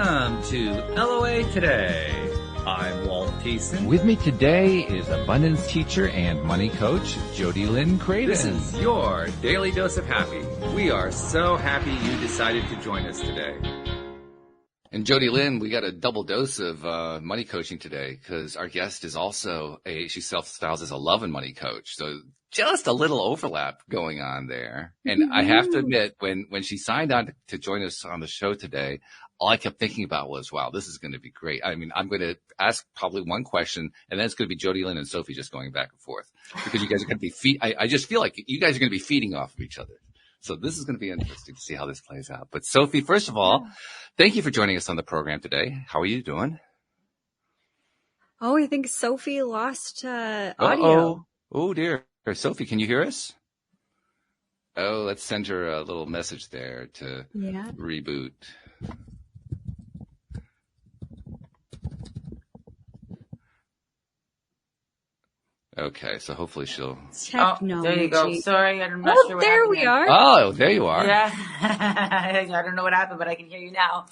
Welcome to LOA Today. I'm Walt Thiessen. With me today is abundance teacher and money coach, Jodi Lynn Creighton. This is your daily dose of happy. We are so happy you decided to join us today. And Jodi Lynn, we got a double dose of money coaching today because our guest is also she self-styles as a love and money coach. So just a little overlap going on there. And I have to admit, when she signed on to join us on the show today, all I kept thinking about was, wow, this is going to be great. I mean, I'm going to ask probably one question, and then it's going to be Jodi Lynn and Sophie just going back and forth because you guys are going to be I just feel like you guys are going to be feeding off of each other. So this is going to be interesting to see how this plays out. But Sophie, first of all, thank you for joining us on the program today. How are you doing? Oh, I think Sophie lost audio. Oh, dear. Sophie, can you hear us? Oh, let's send her a little message there to reboot. Okay, so hopefully she'll... Technology. There you go. Sorry, I'm not sure what there happened we are. Oh, there you are. Yeah. I don't know what happened, but I can hear you now.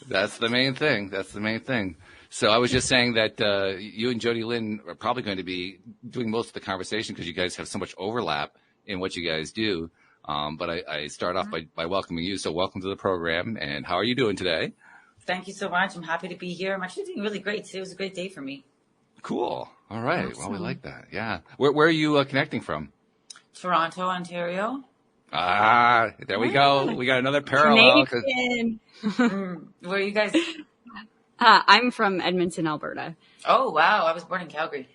That's the main thing. So I was just saying that you and Jodi Lynn are probably going to be doing most of the conversation because you guys have so much overlap in what you guys do. But I start off by welcoming you. So welcome to the program. And how are you doing today? Thank you so much. I'm happy to be here. I'm actually doing really great. Today was a great day for me. Cool. All right. Awesome. Well, we like that. Yeah. Where are you connecting from? Toronto, Ontario. There we go. We got another parallel. Canadian. Where are you guys? I'm from Edmonton, Alberta. Oh, wow. I was born in Calgary.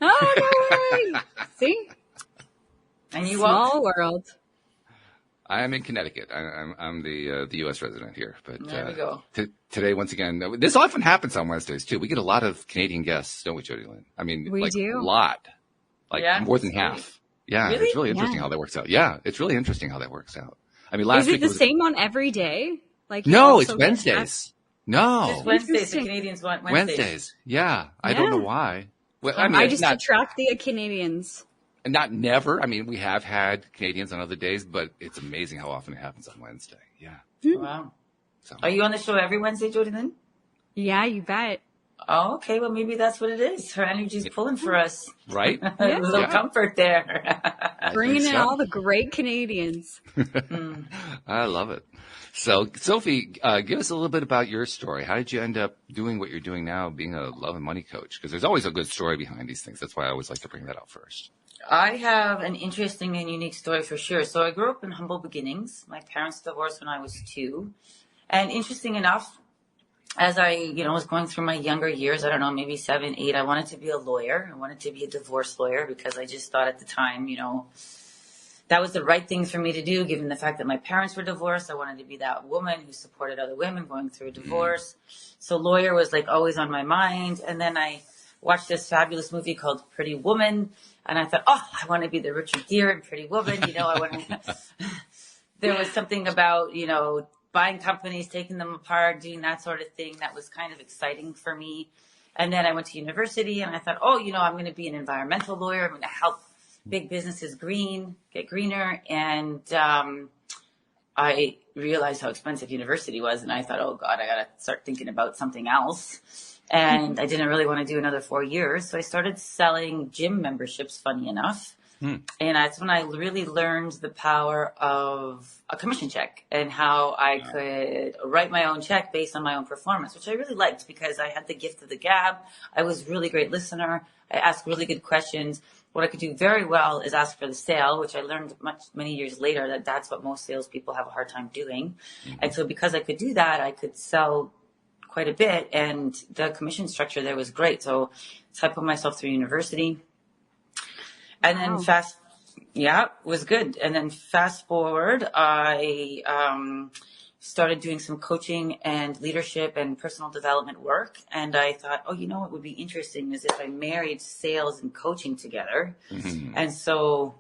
Oh, no way. See? And you Small world. I am in Connecticut. I'm the U.S. resident here. But there we go. Today, once again, this often happens on Wednesdays too. We get a lot of Canadian guests, don't we, Jodi Lynn? I mean, we do. A lot, more than half. Yeah, really? It's really interesting how that works out. Yeah, it's really interesting how that works out. I mean, last week is it the same on every day? No, it's Wednesdays. No, Just Wednesdays. The Canadians want Wednesdays. Yeah, I don't know why. Well, I just attract the Canadians. Not never. I mean, we have had Canadians on other days, but it's amazing how often it happens on Wednesday. Yeah. Wow. So. Are you on the show every Wednesday, Jodi Lynn? Yeah, you bet. Oh, okay. Well, maybe that's what it is. Her energy's pulling for us. Right? A little comfort there. Bringing in all the great Canadians. I love it. So, Sophie, give us a little bit about your story. How did you end up doing what you're doing now, being a love and money coach? Because there's always a good story behind these things. That's why I always like to bring that out first. I have an interesting and unique story for sure. So I grew up in humble beginnings. My parents divorced when I was 2. And interesting enough, as I, was going through my younger years, I don't know, maybe 7, 8, I wanted to be a lawyer. I wanted to be a divorce lawyer because I just thought at the time, that was the right thing for me to do, given the fact that my parents were divorced. I wanted to be that woman who supported other women going through a divorce. So lawyer was always on my mind. And then I watched this fabulous movie called Pretty Woman. And I thought, I want to be the Richard Gere in Pretty Woman. There was something about, buying companies, taking them apart, doing that sort of thing. That was kind of exciting for me. And then I went to university and I thought, I'm going to be an environmental lawyer. I'm going to help big businesses get greener. And I realized how expensive university was. And I thought, oh, God, I got to start thinking about something else. And I didn't really want to do another 4 years. So I started selling gym memberships, funny enough. And that's when I really learned the power of a commission check and how I could write my own check based on my own performance, which I really liked because I had the gift of the gab. I was a really great listener. I asked really good questions. What I could do very well is ask for the sale, which I learned many years later that's what most salespeople have a hard time doing. And so because I could do that, I could sell quite a bit, and the commission structure there was great. So I put myself through university, and then it was good. And then fast forward, I started doing some coaching and leadership and personal development work. And I thought, what would be interesting is if I married sales and coaching together. And so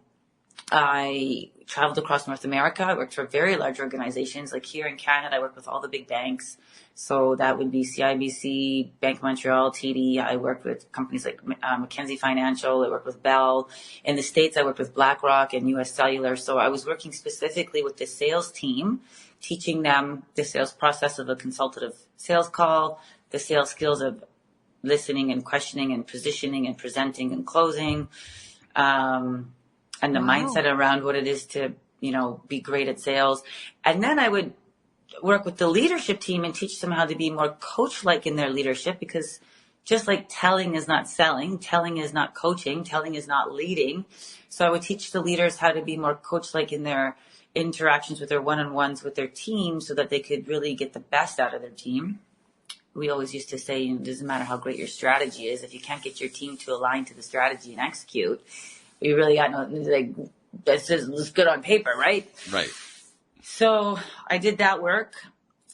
I traveled across North America. I worked for very large organizations. Like here in Canada, I worked with all the big banks. So that would be CIBC, Bank of Montreal, TD. I worked with companies like Mackenzie Financial. I worked with Bell. In the States, I worked with BlackRock and US Cellular. So I was working specifically with the sales team, teaching them the sales process of a consultative sales call, the sales skills of listening and questioning and positioning and presenting and closing, and the mindset around what it is to, be great at sales. And then I would work with the leadership team and teach them how to be more coach-like in their leadership, because just like telling is not selling, telling is not coaching, telling is not leading. So I would teach the leaders how to be more coach-like in their interactions with their one-on-ones with their team, so that they could really get the best out of their team. We always used to say, it doesn't matter how great your strategy is, if you can't get your team to align to the strategy and execute, you really got no, that's just good on paper, right? Right. So I did that work.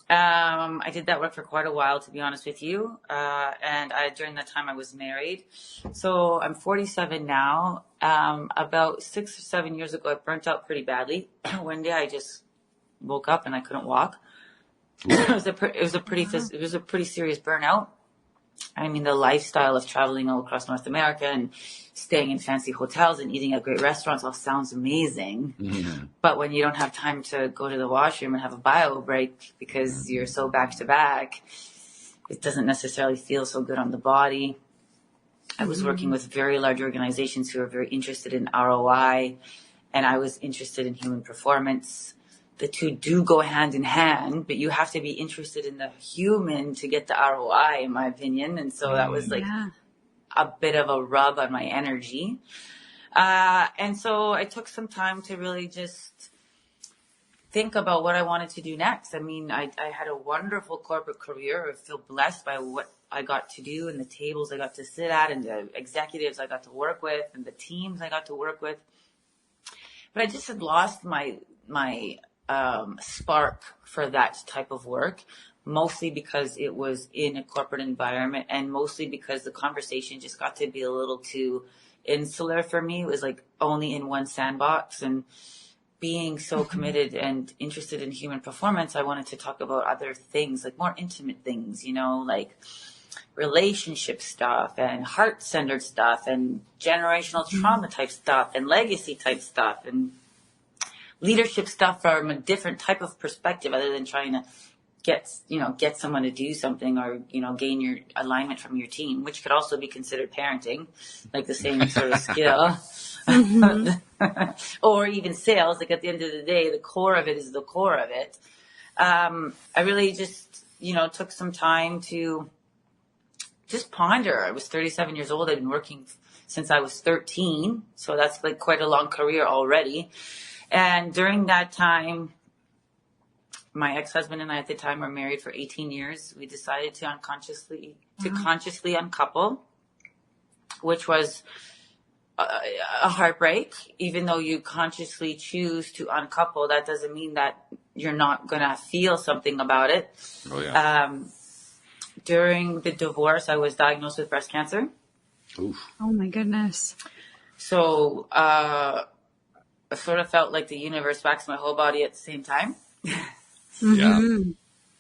I did that work for quite a while, to be honest with you. And during that time I was married. So I'm 47 now. About 6 or 7 years ago, I burnt out pretty badly. One day I just woke up and I couldn't walk. It was a pretty serious burnout. I mean, the lifestyle of traveling all across North America and staying in fancy hotels and eating at great restaurants all sounds amazing. Mm-hmm. But when you don't have time to go to the washroom and have a bio break because you're so back to back, it doesn't necessarily feel so good on the body. I was working with very large organizations who are very interested in ROI, and I was interested in human performance. The two do go hand in hand, but you have to be interested in the human to get the ROI, in my opinion. And so that was like a bit of a rub on my energy. And so I took some time to really just think about what I wanted to do next. I mean, I had a wonderful corporate career. I feel blessed by what I got to do and the tables I got to sit at and the executives I got to work with and the teams I got to work with. But I just had lost my spark for that type of work, mostly because it was in a corporate environment and mostly because the conversation just got to be a little too insular for me. It was like only in one sandbox, and being so committed and interested in human performance, I wanted to talk about other things, like more intimate things, like relationship stuff and heart-centered stuff and generational trauma type stuff and legacy type stuff and leadership stuff from a different type of perspective, other than trying to get someone to do something or, gain your alignment from your team, which could also be considered parenting, like the same sort of skill. Or even sales. Like at the end of the day, the core of it is the core of it. I really just, took some time to just ponder. I was 37 years old. I'd been working since I was 13. So that's like quite a long career already. And during that time, my ex-husband and I at the time were married for 18 years. We decided to consciously uncouple, which was a heartbreak. Even though you consciously choose to uncouple, that doesn't mean that you're not going to feel something about it. Oh, yeah. During the divorce, I was diagnosed with breast cancer. Oof. Oh, my goodness. So, I sort of felt like the universe waxed my whole body at the same time. Yeah.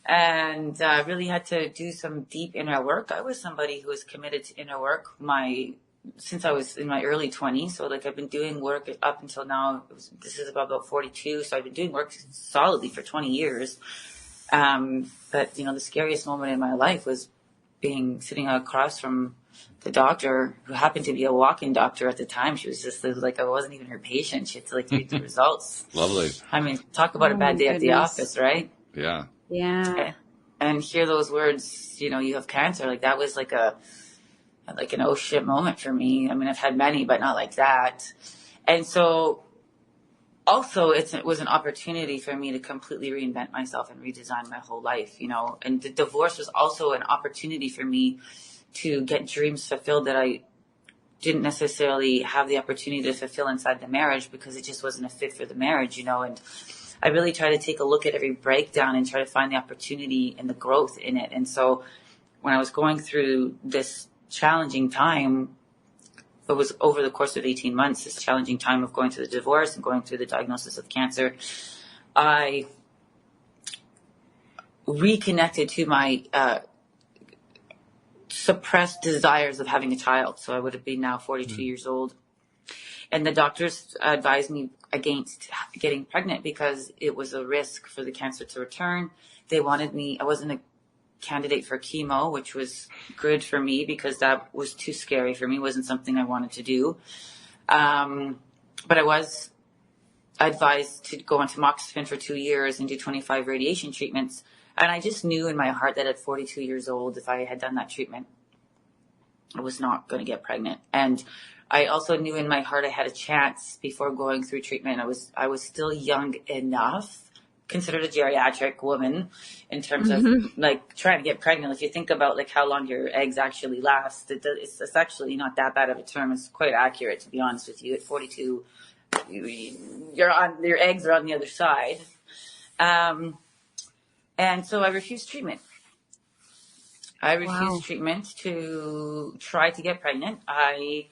And really had to do some deep inner work. I was somebody who was committed to inner work since I was in my early 20s. So like I've been doing work up until now. This is about 42. So I've been doing work solidly for 20 years. But the scariest moment in my life was sitting across from the doctor, who happened to be a walk-in doctor at the time. She was just like, I wasn't even her patient. She had to read the results. Lovely. I mean, talk about a bad day at the office, right? Yeah. Yeah. And hear those words, you have cancer. Like that was like an oh shit moment for me. I mean, I've had many, but not like that. And so also it was an opportunity for me to completely reinvent myself and redesign my whole life, and the divorce was also an opportunity for me to get dreams fulfilled that I didn't necessarily have the opportunity to fulfill inside the marriage because it just wasn't a fit for the marriage, and I really try to take a look at every breakdown and try to find the opportunity and the growth in it. And so when I was going through this challenging time, it was over the course of 18 months, this challenging time of going through the divorce and going through the diagnosis of cancer, I reconnected to my suppressed desires of having a child. So I would have been now 42 years old. And the doctors advised me against getting pregnant because it was a risk for the cancer to return. They wanted me, I wasn't a candidate for chemo, which was good for me because that was too scary for me. It wasn't something I wanted to do. But I was advised to go on tamoxifen for 2 years and do 25 radiation treatments. And I just knew in my heart that at 42 years old, if I had done that treatment, I was not going to get pregnant. And I also knew in my heart I had a chance before going through treatment. I was still young enough, considered a geriatric woman in terms of like trying to get pregnant. If you think about like how long your eggs actually last, it's actually not that bad of a term. It's quite accurate, to be honest with you. At 42, your eggs are on the other side. And so I refused treatment. I refused treatment to try to get pregnant. I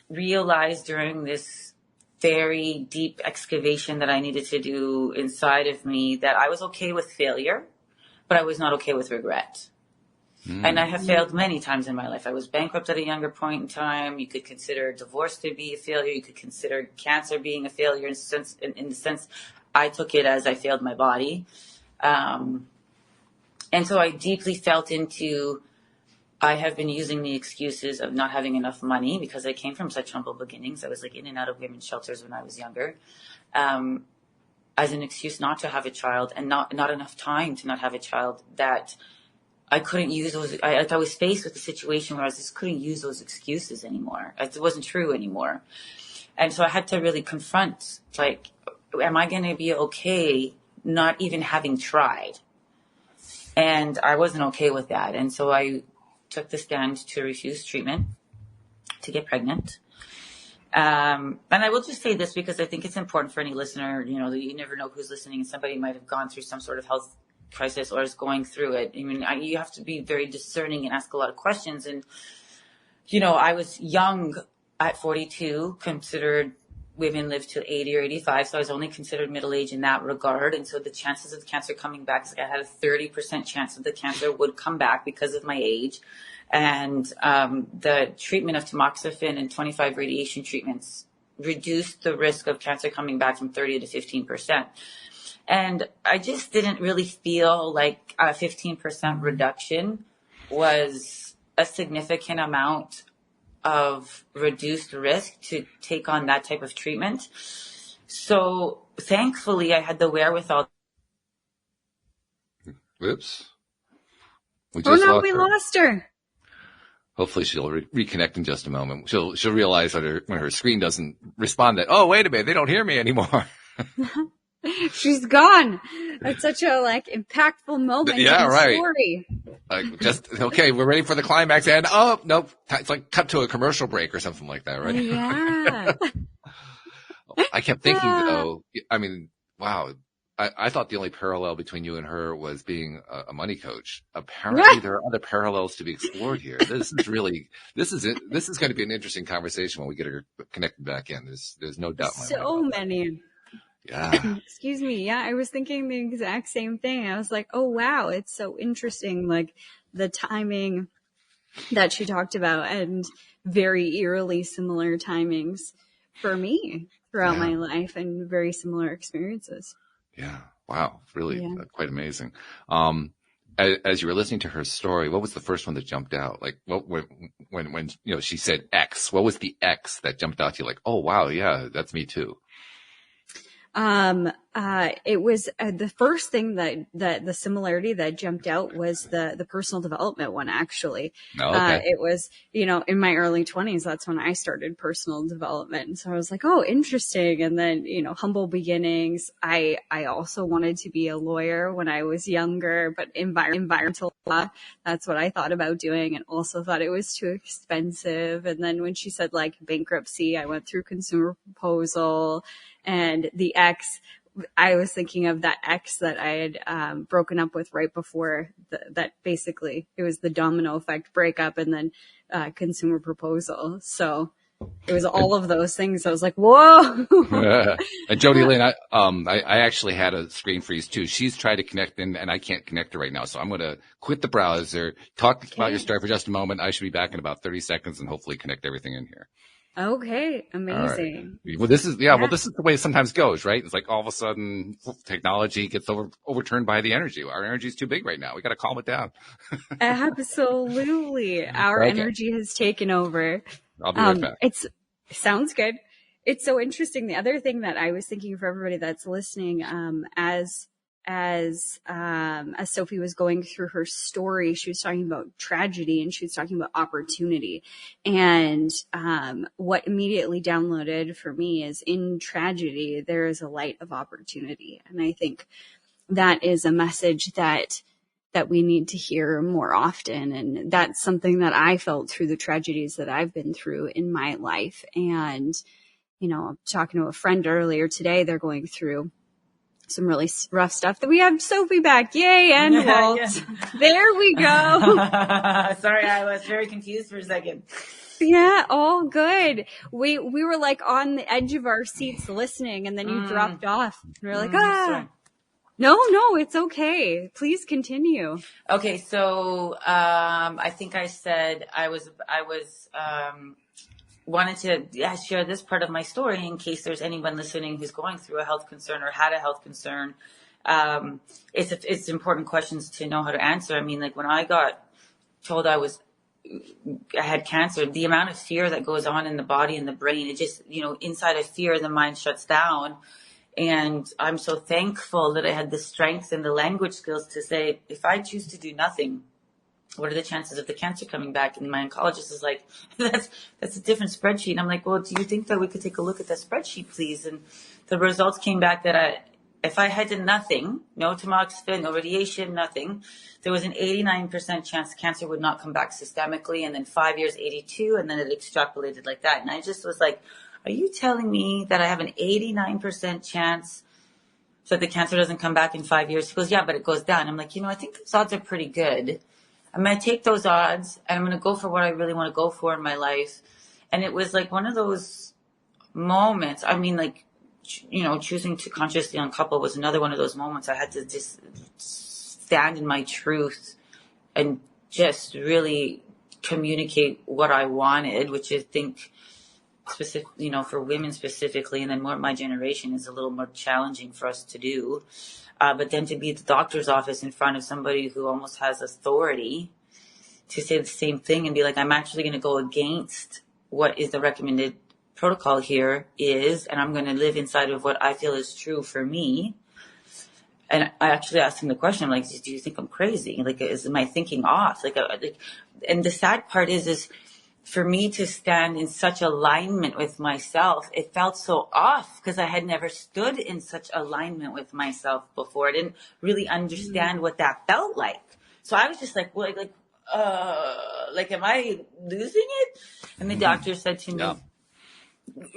realized during this very deep excavation that I needed to do inside of me that I was okay with failure, but I was not okay with regret. And I have failed many times in my life. I was bankrupt at a younger point in time. You could consider divorce to be a failure. You could consider cancer being a failure in the sense I took it as I failed my body. And so I deeply felt into, I have been using the excuses of not having enough money because I came from such humble beginnings. I was like in and out of women's shelters when I was younger, as an excuse not to have a child and not enough time to not have a child, that I couldn't use those. I was faced with a situation where I just couldn't use those excuses anymore. It wasn't true anymore. And so I had to really confront, like, am I going to be okay not even having tried? And I wasn't okay with that. And so I took the stand to refuse treatment to get pregnant. And I will just say this because I think it's important for any listener, you know, that you never know who's listening, and somebody might have gone through some sort of health crisis or is going through it. I mean, you have to be very discerning and ask a lot of questions. And, you know, I was young at 42, considered women live to 80 or 85. So I was only considered middle-aged in that regard. And so the chances of the cancer coming back, like I had a 30% chance that the cancer would come back because of my age. And the treatment of tamoxifen and 25 radiation treatments reduced the risk of cancer coming back from 30 to 15%. And I just didn't really feel like a 15% reduction was a significant amount of reduced risk to take on that type of treatment. So thankfully I had the wherewithal. Whoops. We lost her. Hopefully she'll reconnect in just a moment. She'll realize when her screen doesn't respond that, oh, wait a minute, they don't hear me anymore. She's gone. That's such a impactful moment. Yeah, in the right. Story. Okay, we're ready for the climax, and oh nope, it's like cut to a commercial break or something like that, right? Yeah. I kept thinking though. I mean, wow. I thought the only parallel between you and her was being a money coach. Apparently, there are other parallels to be explored here. This is going to be an interesting conversation when we get her connected back in. There's no doubt. So many. Yeah. Excuse me. Yeah, I was thinking the exact same thing. I was like, oh, wow, it's so interesting. Like the timing that she talked about, and very eerily similar timings for me throughout my life, and very similar experiences. Yeah. Wow. Really quite amazing. As you were listening to her story, what was the first one that jumped out? Like when she said X, what was the X that jumped out to you? Like, oh, wow. Yeah, that's me too. It was the first thing that the similarity that jumped out was the personal development one, actually. Oh, okay. It was, in my early 20s, that's when I started personal development. So I was like, oh, interesting. And then, humble beginnings. I also wanted to be a lawyer when I was younger, but environmental law, that's what I thought about doing, and also thought it was too expensive. And then when she said bankruptcy, I went through consumer proposal. And the ex, I was thinking of that ex that I had broken up with right before that. Basically, it was the domino effect breakup and then consumer proposal. So it was all of those things. I was like, whoa. And JodieLynn, I actually had a screen freeze too. She's tried to connect in, and I can't connect her right now. So I'm going to quit the browser, talk about your story for just a moment. I should be back in about 30 seconds and hopefully connect everything in here. Okay. All right. Amazing. Well, this is the way it sometimes goes, right? It's like all of a sudden technology gets overturned by the energy. Our energy is too big right now. We got to calm it down. Absolutely. Our Okay. energy has taken over. I'll be right back. Sounds good. It's so interesting. The other thing that I was thinking for everybody that's listening, as Sophie was going through her story, she was talking about tragedy and she was talking about opportunity. And what immediately downloaded for me is, in tragedy, there is a light of opportunity. And I think that is a message that we need to hear more often. And that's something that I felt through the tragedies that I've been through in my life. And, you know, I'm talking to a friend earlier today, they're going through some really rough stuff. That we have Sophie back. Yay. And Walt. Yeah. There we go. Sorry, I was very confused for a second. Yeah, all good. We were like on the edge of our seats listening, and then you dropped off. We were like, Sorry. No, it's okay. Please continue. Okay, so I think I said I was wanted to share this part of my story in case there's anyone listening who's going through a health concern or had a health concern. It's important questions to know how to answer. I mean, like when I got told I had cancer, the amount of fear that goes on in the body and the brain, it just, inside of fear, the mind shuts down. And I'm so thankful that I had the strength and the language skills to say, if I choose to do nothing, what are the chances of the cancer coming back? And my oncologist is like, that's a different spreadsheet. And I'm like, well, do you think that we could take a look at the spreadsheet, please? And the results came back that if I had done nothing, no tamoxifen, no radiation, nothing, there was an 89% chance cancer would not come back systemically. And then 5 years, 82, and then it extrapolated like that. And I just was like, are you telling me that I have an 89% chance that the cancer doesn't come back in 5 years? He goes, yeah, but it goes down. I'm like, I think those odds are pretty good. I'm going to take those odds and I'm going to go for what I really want to go for in my life. And it was like one of those moments. I mean, like, choosing to consciously uncouple was another one of those moments. I had to just stand in my truth and just really communicate what I wanted, which I think specific, for women specifically, and then more my generation is a little more challenging for us to do. But then to be at the doctor's office in front of somebody who almost has authority to say the same thing and be like, I'm actually going to go against what is the recommended protocol here is, and I'm going to live inside of what I feel is true for me. And I actually asked him the question, I'm like, do you think I'm crazy? Like, is my thinking off? And the sad part is for me to stand in such alignment with myself, it felt so off because I had never stood in such alignment with myself before. I didn't really understand what that felt like. So I was just like, am I losing it? And the doctor said to me,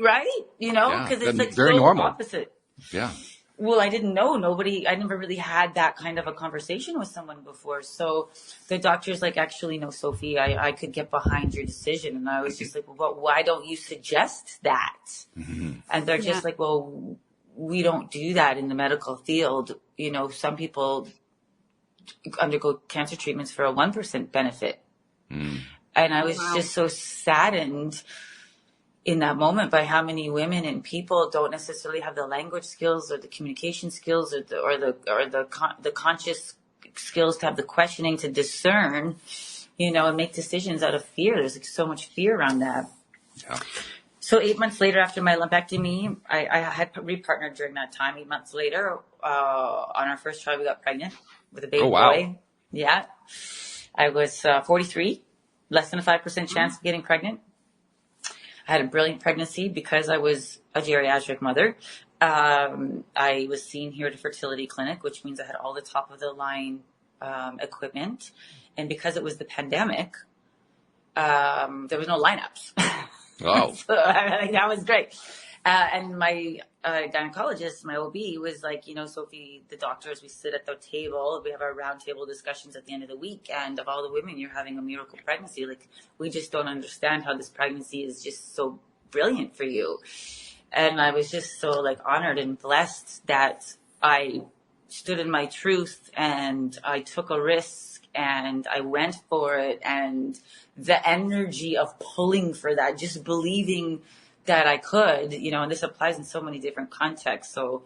right? Because it's like very so normal. Opposite. Yeah. Well, I didn't know. I never really had that kind of a conversation with someone before. So the doctor's like, actually, no, Sophie, I could get behind your decision. And I was just like, well, why don't you suggest that? Mm-hmm. And they're just like, well, we don't do that in the medical field. Some people undergo cancer treatments for a 1% benefit. Mm. And I was just so saddened in that moment by how many women and people don't necessarily have the language skills or the communication skills or the conscious skills to have the questioning to discern, and make decisions out of fear. There's like so much fear around that. Yeah. So 8 months later, after my lumpectomy, I had repartnered during that time. 8 months later, on our first try, we got pregnant with a baby boy. Yeah. I was 43, less than a 5% chance of getting pregnant. I had a brilliant pregnancy because I was a geriatric mother. I was seen here at a fertility clinic, which means I had all the top of the line equipment. And because it was the pandemic, there was no lineups. Oh. So that was great. And my gynecologist, my OB, was like, Sophie, the doctors, we sit at the table. We have our round table discussions at the end of the week. And of all the women, you're having a miracle pregnancy. Like, we just don't understand how this pregnancy is just so brilliant for you. And I was just so honored and blessed that I stood in my truth and I took a risk and I went for it, and the energy of pulling for that, just believing that I could, and this applies in so many different contexts. So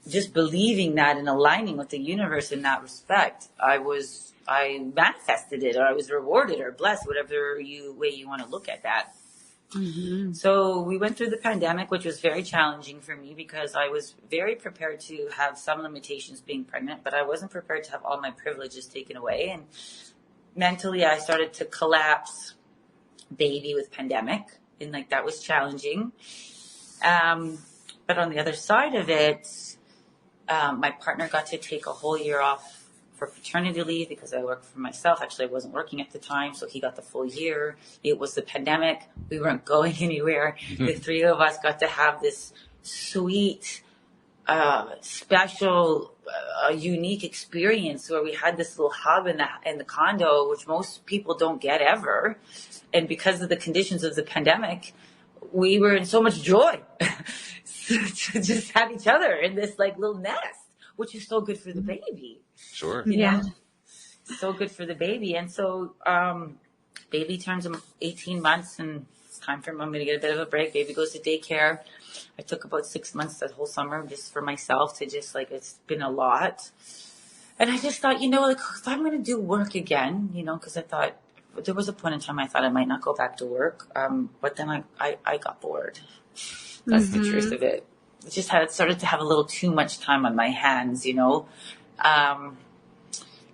just believing that and aligning with the universe in that respect, I manifested it, or I was rewarded or blessed, whatever way you want to look at that. Mm-hmm. So we went through the pandemic, which was very challenging for me because I was very prepared to have some limitations being pregnant, but I wasn't prepared to have all my privileges taken away. And mentally, I started to collapse baby with pandemic, and that was challenging. But on the other side of it, my partner got to take a whole year off for paternity leave because I worked for myself. Actually, I wasn't working at the time, so he got the full year. It was the pandemic. We weren't going anywhere. The three of us got to have this sweet, special, unique experience where we had this little hub in the condo, which most people don't get ever. And because of the conditions of the pandemic, we were in so much joy to just have each other in this little nest, which is so good for the baby. Sure. Yeah. So good for the baby. And so baby turns 18 months and it's time for mommy to get a bit of a break. Baby goes to daycare. I took about 6 months that whole summer just for myself to just it's been a lot. And I just thought, if I'm going to do work again, because I thought there was a point in time I thought I might not go back to work. But then I got bored. That's the truth of it. I just started to have a little too much time on my hands,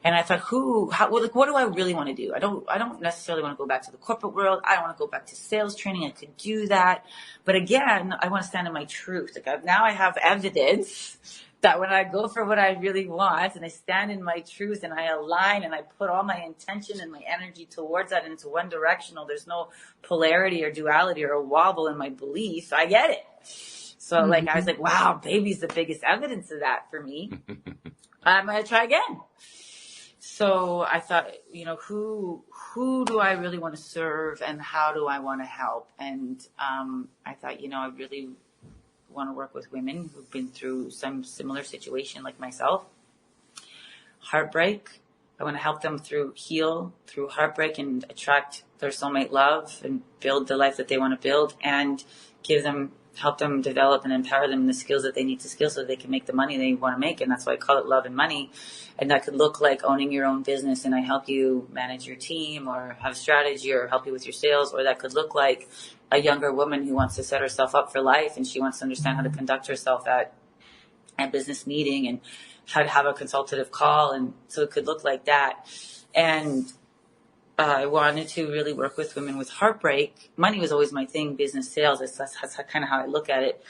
and I thought, what do I really want to do? I don't necessarily want to go back to the corporate world. I don't want to go back to sales training. I could do that. But again, I want to stand in my truth. Now I have evidence that when I go for what I really want and I stand in my truth and I align and I put all my intention and my energy towards that into one directional, there's no polarity or duality or a wobble in my belief. I get it. So I was like, wow, baby's the biggest evidence of that for me. I'm going to try again. So I thought, who do I really want to serve and how do I want to help? And I thought, I really want to work with women who've been through some similar situation like myself. Heartbreak. I want to help them heal through heartbreak and attract their soulmate love and build the life that they want to build and help them develop and empower them in the skills that they need to skill so they can make the money they want to make. And that's why I call it love and money. And that could look like owning your own business and I help you manage your team or have strategy or help you with your sales. Or that could look like a younger woman who wants to set herself up for life and she wants to understand how to conduct herself at a business meeting and how to have a consultative call. And so it could look like that. And I wanted to really work with women with heartbreak. Money was always my thing, business, sales. That's kind of how I look at it.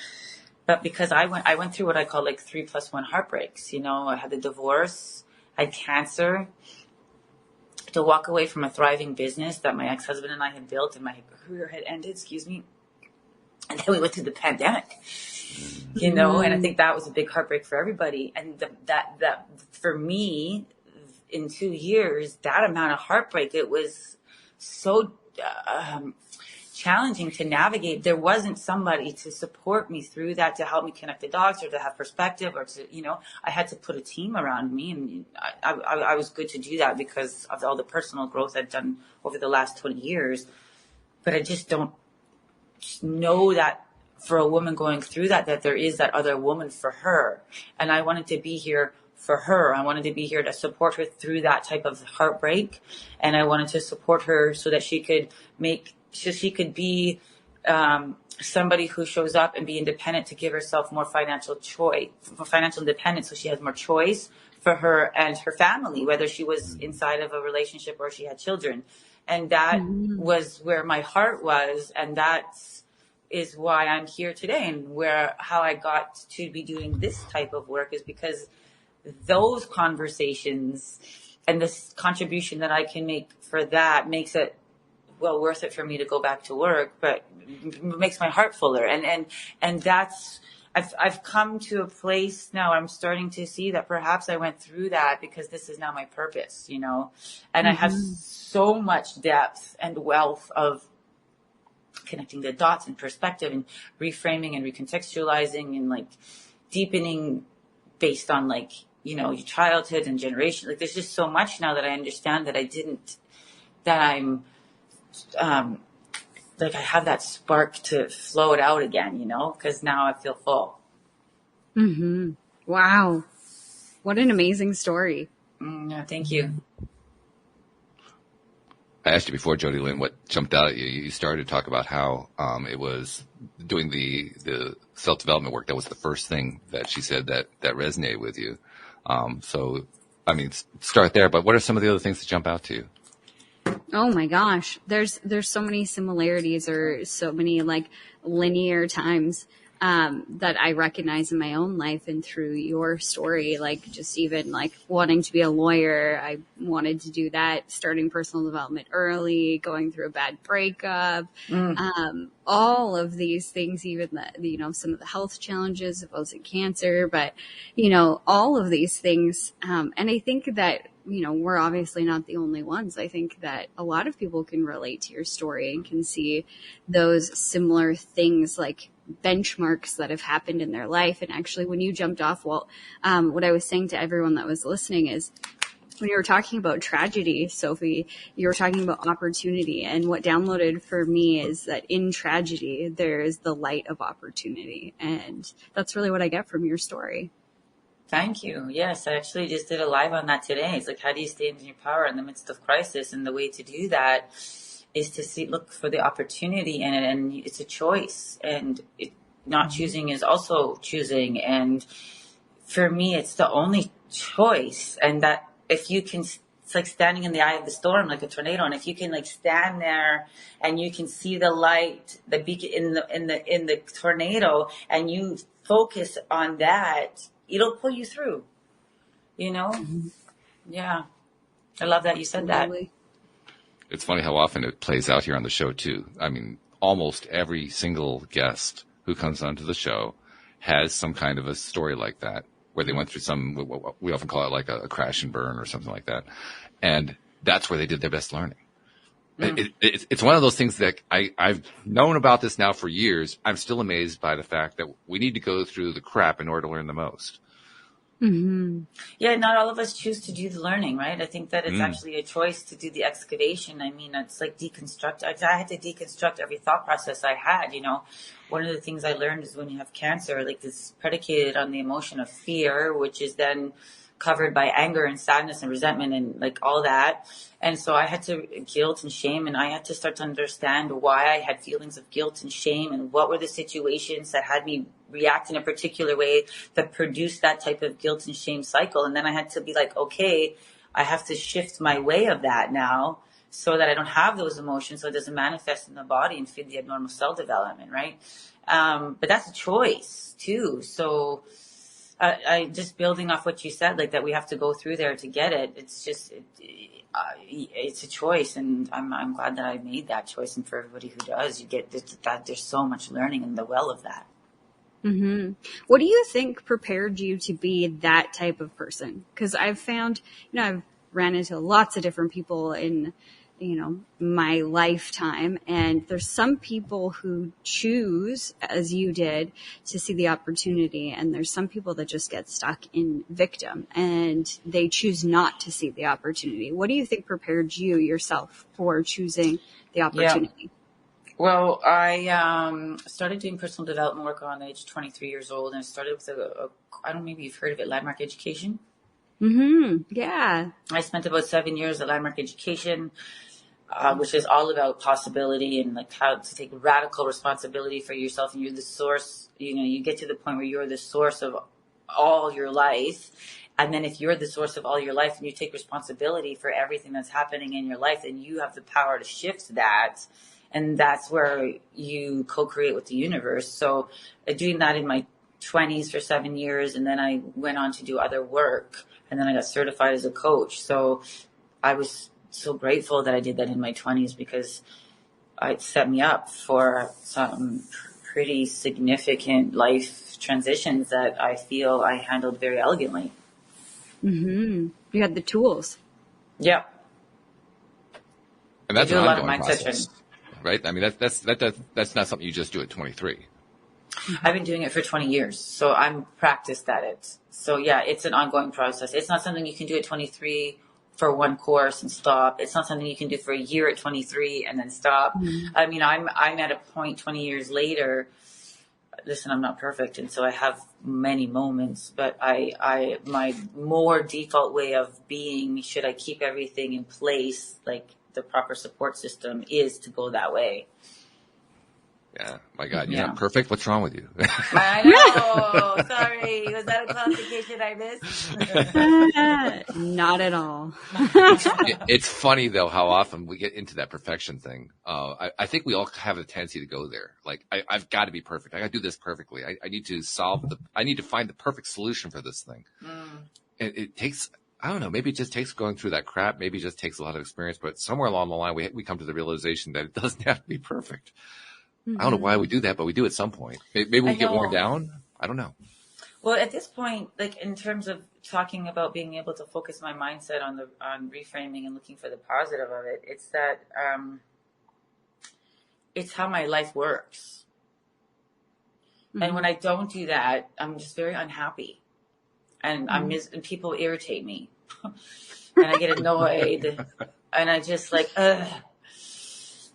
But because I went through what I call 3+1 heartbreaks. I had the divorce, I had cancer, to walk away from a thriving business that my ex-husband and I had built and my career had ended, And then we went through the pandemic, and I think that was a big heartbreak for everybody. And that for me, in 2 years, that amount of heartbreak, it was so challenging to navigate. There wasn't somebody to support me through that, to help me connect the dots or to have perspective or to, I had to put a team around me. And I was good to do that because of all the personal growth I've done over the last 20 years. But I just don't know that for a woman going through that there is that other woman for her. And I wanted to be here for her. I wanted to be here to support her through that type of heartbreak. And I wanted to support her so that she could be somebody who shows up and be independent, to give herself more financial independence, so she has more choice for her and her family, whether she was inside of a relationship or she had children. And that was where my heart was. And that is why I'm here today. And how I got to be doing this type of work is because those conversations and this contribution that I can make for that makes it worth it for me to go back to work, but makes my heart fuller. And that's, I've come to a place now, I'm starting to see that perhaps I went through that because this is now my purpose, and I have so much depth and wealth of connecting the dots and perspective and reframing and recontextualizing and deepening based on your childhood and generation. Like there's just so much now that I understand that I'm, like I have that spark to flow it out again, because now I feel full. Mm-hmm. Wow. What an amazing story. Yeah, thank you. I asked you before, Jodi Lynn, what jumped out at you. You started to talk about how it was doing the self-development work. That was the first thing that she said that resonated with you. So, I mean, start there. But what are some of the other things that jump out to you? Oh my gosh. There's so many similarities, or so many like linear times that I recognize in my own life and through your story. Like just even like wanting to be a lawyer, I wanted to do that, starting personal development early, going through a bad breakup, all of these things, even some of the health challenges of losing cancer, but all of these things. And I think that we're obviously not the only ones. I think that a lot of people can relate to your story and can see those similar things, like benchmarks that have happened in their life. And actually, when you jumped off, what I was saying to everyone that was listening is, when you were talking about tragedy, Sophie, you were talking about opportunity. And what downloaded for me is that in tragedy, there is the light of opportunity. And that's really what I get from your story. Thank you. Yes, I actually just did a live on that today. It's like, how do you stay in your power in the midst of crisis? And the way to do that is to look for the opportunity in it. And it's a choice. And not choosing is also choosing. And for me, it's the only choice. And that if you can, it's like standing in the eye of the storm, like a tornado. And if you can like stand there and you can see the light, the beacon in the tornado, and you focus on that, it'll pull you through, Mm-hmm. Yeah. I love that you said that. It's funny how often it plays out here on the show too. I mean, almost every single guest who comes onto the show has some kind of a story like that, where they went through what we often call it like a crash and burn or something like that. And that's where they did their best learning. It's one of those things that I've known about this now for years. I'm still amazed by the fact that we need to go through the crap in order to learn the most. Mm-hmm. Yeah, not all of us choose to do the learning, right? I think that it's actually a choice to do the excavation. I mean, it's like deconstruct. I had to deconstruct every thought process I had, One of the things I learned is when you have cancer, like this predicated on the emotion of fear, which is then covered by anger and sadness and resentment and like all that. And so I had to guilt and shame, and I had to start to understand why I had feelings of guilt and shame, and what were the situations that had me react in a particular way that produced that type of guilt and shame cycle. And then I had to be like, okay, I have to shift my way of that now so that I don't have those emotions, so it doesn't manifest in the body and feed the abnormal cell development, right? But that's a choice too. So I just building off what you said, like that we have to go through there to get it. It's just, it's a choice, and I'm glad that I made that choice. And for everybody who does, you get that there's so much learning in the well of that. Mm-hmm. What do you think prepared you to be that type of person? Because I've found, I've ran into lots of different people in, my lifetime. And there's some people who choose, as you did, to see the opportunity. And there's some people that just get stuck in victim and they choose not to see the opportunity. What do you think prepared you yourself for choosing the opportunity? Yeah. Well, I started doing personal development work around the age of 23 years old, and I started with I don't know, maybe you've heard of it, Landmark Education. Mm-hmm. Yeah. I spent about 7 years at Landmark Education, which is all about possibility and like how to take radical responsibility for yourself, and you're the source. You get to the point where you're the source of all your life. And then if you're the source of all your life and you take responsibility for everything that's happening in your life, then you have the power to shift that. And that's where you co-create with the universe. So doing that in my 20s for 7 years, and then I went on to do other work, and then I got certified as a coach. So I was so grateful that I did that in my 20s, because it set me up for some pretty significant life transitions that I feel I handled very elegantly. Mm-hmm. You had the tools. Yep. And that's an ongoing process, right? I mean, that's not something you just do at 23. I've been doing it for 20 years, so I'm practiced at it. So yeah, it's an ongoing process. It's not something you can do at 23 for one course and stop. It's not something you can do for a year at 23 and then stop. I mean, I'm at a point 20 years later. Listen, I'm not perfect, and so I have many moments, but my more default way of being, should I keep everything in place, like the proper support system, is to go that way. Yeah, my God, you're not perfect. What's wrong with you? I know. Sorry, was that a clarification I missed? Not at all. It's funny though how often we get into that perfection thing. I think we all have a tendency to go there. Like I've got to be perfect. I got to do this perfectly. I need to I need to find the perfect solution for this thing. It takes, I don't know, maybe it just takes going through that crap. Maybe it just takes a lot of experience. But somewhere along the line, we come to the realization that it doesn't have to be perfect. I don't know why we do that, but we do at some point. Maybe we get worn down. I don't know. Well, at this point, like in terms of talking about being able to focus my mindset on reframing and looking for the positive of it, it's that it's how my life works. And when I don't do that, I'm just very unhappy, and and people irritate me, and I get annoyed, and I just like, ugh.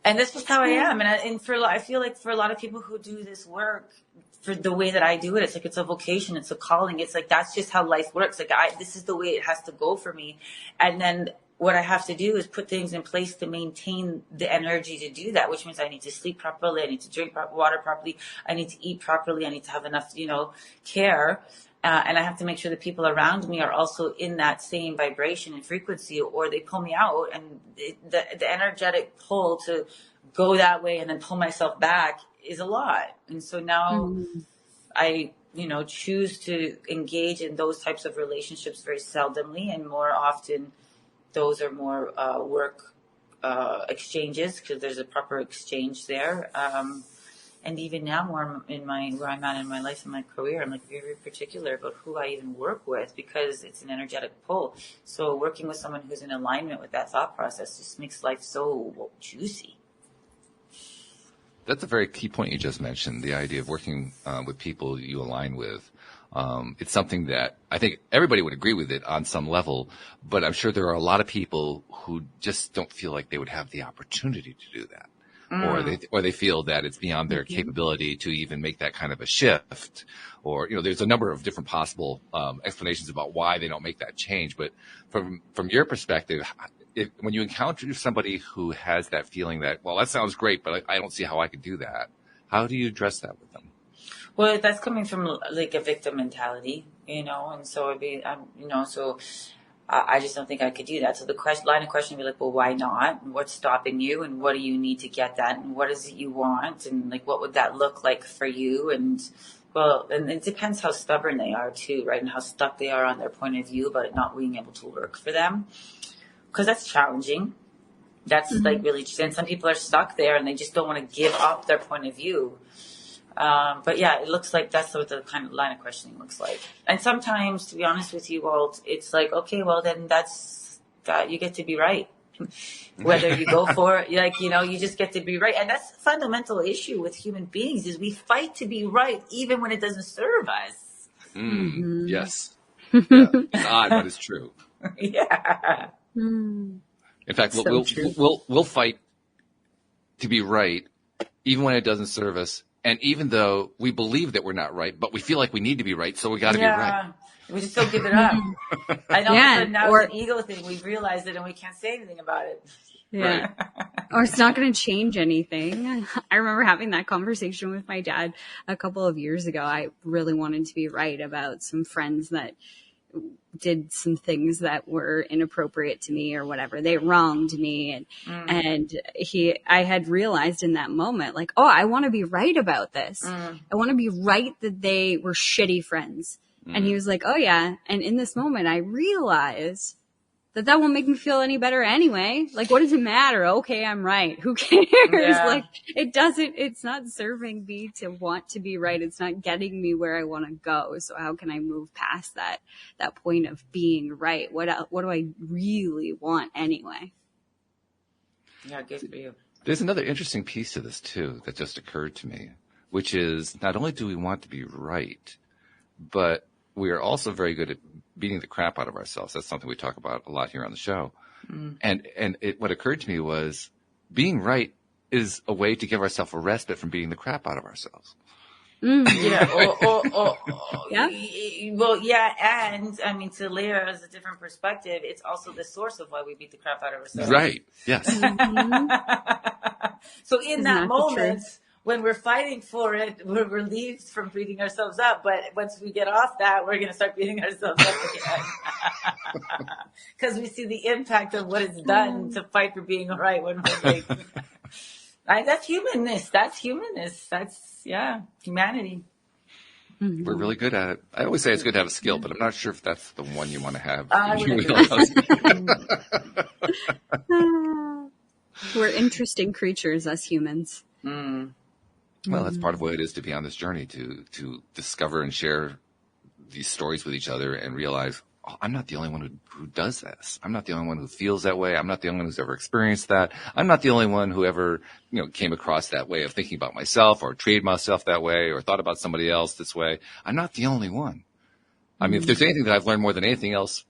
And that's just how I am. And I feel like for a lot of people who do this work, for the way that I do it, it's like, it's a vocation, it's a calling. It's like, that's just how life works. Like this is the way it has to go for me. And then what I have to do is put things in place to maintain the energy to do that, which means I need to sleep properly. I need to drink water properly. I need to eat properly. I need to have enough, care. And I have to make sure the people around me are also in that same vibration and frequency, or they pull me out. And the energetic pull to go that way and then pull myself back is a lot. And so now I, choose to engage in those types of relationships very seldomly, and more often those are more work exchanges, because there's a proper exchange there. And even now, more in where I'm at in my life and my career, I'm like very, very particular about who I even work with, because it's an energetic pull. So working with someone who's in alignment with that thought process just makes life so juicy. That's a very key point you just mentioned, the idea of working with people you align with. It's something that I think everybody would agree with it on some level, but I'm sure there are a lot of people who just don't feel like they would have the opportunity to do that. Or they feel that it's beyond their capability to even make that kind of a shift. Or, there's a number of different possible explanations about why they don't make that change. But from your perspective, when you encounter somebody who has that feeling that, well, that sounds great, but I don't see how I could do that, how do you address that with them? Well, that's coming from like a victim mentality, and so I just don't think I could do that. So the line of question would be like, well, why not? And what's stopping you? And what do you need to get that? And what is it you want? And like, what would that look like for you? And and it depends how stubborn they are too, right? And how stuck they are on their point of view about it not being able to work for them. Because that's challenging. That's like really, and some people are stuck there and they just don't want to give up their point of view. But yeah, it looks like that's what the kind of line of questioning looks like. And sometimes, to be honest with you, Walt, it's like, okay, well then that's that, you get to be right. Whether you go for it, you just get to be right. And that's the fundamental issue with human beings, is we fight to be right even when it doesn't serve us. Yes. Yeah. It's odd, but it's true. Yeah. In fact, we'll fight to be right even when it doesn't serve us. And even though we believe that we're not right, but we feel like we need to be right, so we got to be right. We just don't give it up. I know now it's an ego thing. We've realized it and we can't say anything about it. Yeah. Right. Or it's not going to change anything. I remember having that conversation with my dad a couple of years ago. I really wanted to be right about some friends that did some things that were inappropriate to me or whatever. They wronged me. And I had realized in that moment, like, oh, I want to be right about this. I want to be right that they were shitty friends. And he was like, oh yeah. And in this moment, I realized that won't make me feel any better anyway. Like, what does it matter? Okay, I'm right. Who cares? Yeah. Like, it's not serving me to want to be right. It's not getting me where I want to go. So how can I move past that point of being right? What do I really want anyway? Yeah, good for you. There's another interesting piece to this too that just occurred to me. which is not only do we want to be right, but we are also very good at beating the crap out of ourselves. That's something we talk about a lot here on the show. And what occurred to me was being right is a way to give ourselves a respite from beating the crap out of ourselves. Yeah. Yeah. Well, yeah. And I mean, to layer as a different perspective, it's also the source of why we beat the crap out of ourselves. Right. Yes. So in that moment, when we're fighting for it, we're relieved from beating ourselves up. But once we get off that, we're going to start beating ourselves up again. Because we see the impact of what it's done to fight for being right when we're like, that's humanness. That's humanity. We're really good at it. I always say it's good to have a skill, but I'm not sure if that's the one you want to have. We're interesting creatures, us humans. Well, that's part of what it is to be on this journey, to discover and share these stories with each other and realize, oh, I'm not the only one who does this. I'm not the only one who feels that way. I'm not the only one who's ever experienced that. I'm not the only one who ever, came across that way of thinking about myself or treated myself that way or thought about somebody else this way. I'm not the only one. I mean, if there's anything that I've learned more than anything else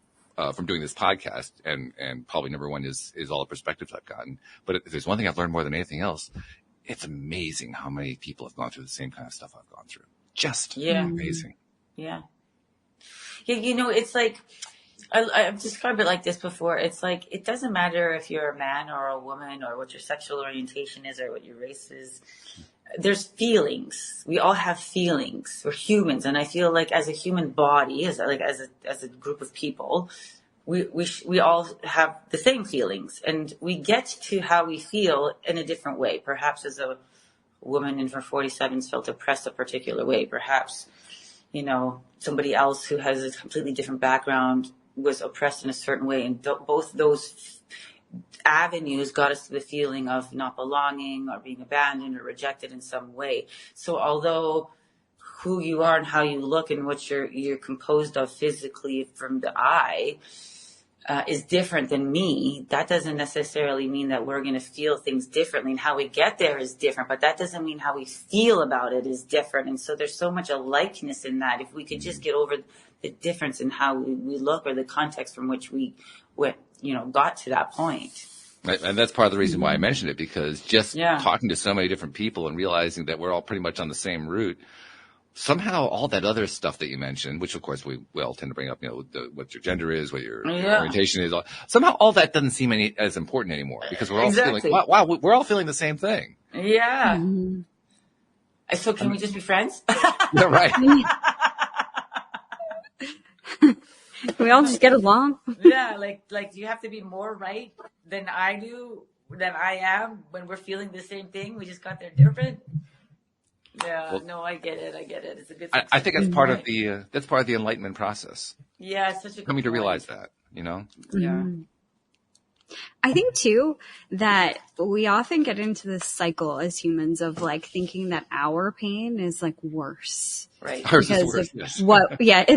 from doing this podcast, and probably number one is all the perspectives I've gotten. But if there's one thing I've learned more than anything else, it's amazing how many people have gone through the same kind of stuff I've gone through. Just amazing. Yeah. Yeah, it's like, I've described it like this before. It's like, it doesn't matter if you're a man or a woman or what your sexual orientation is or what your race is. There's feelings. We all have feelings. We're humans. And I feel like as a human body, as a group of people, we all have the same feelings, and we get to how we feel in a different way. Perhaps as a woman in her 47s felt oppressed a particular way. Perhaps, somebody else who has a completely different background was oppressed in a certain way. And both those avenues got us to the feeling of not belonging or being abandoned or rejected in some way. So although who you are and how you look and what you're composed of physically from the eye is different than me, that doesn't necessarily mean that we're going to feel things differently, and how we get there is different, but that doesn't mean how we feel about it is different. And so there's so much alikeness in that. If we could just get over the difference in how we look or the context from which we got to that point. And that's part of the reason why I mentioned it, because just talking to so many different people and realizing that we're all pretty much on the same route, somehow all that other stuff that you mentioned, which of course we all tend to bring up, what your gender is, what your orientation is, somehow all that doesn't seem as important anymore, because we're all feeling, wow, we're all feeling the same thing. Yeah. So can we just be friends? Yeah, right. We all just get along. Yeah, like do you have to be more right than I am when we're feeling the same thing? We just got there different. Yeah, well, no, I get it. It's a good thing. I think that's part of the enlightenment process. Yeah, it's such a good coming to point. realize that, Yeah. I think too that we often get into this cycle as humans of like thinking that our pain is like worse. Right. Ours is worse, yes.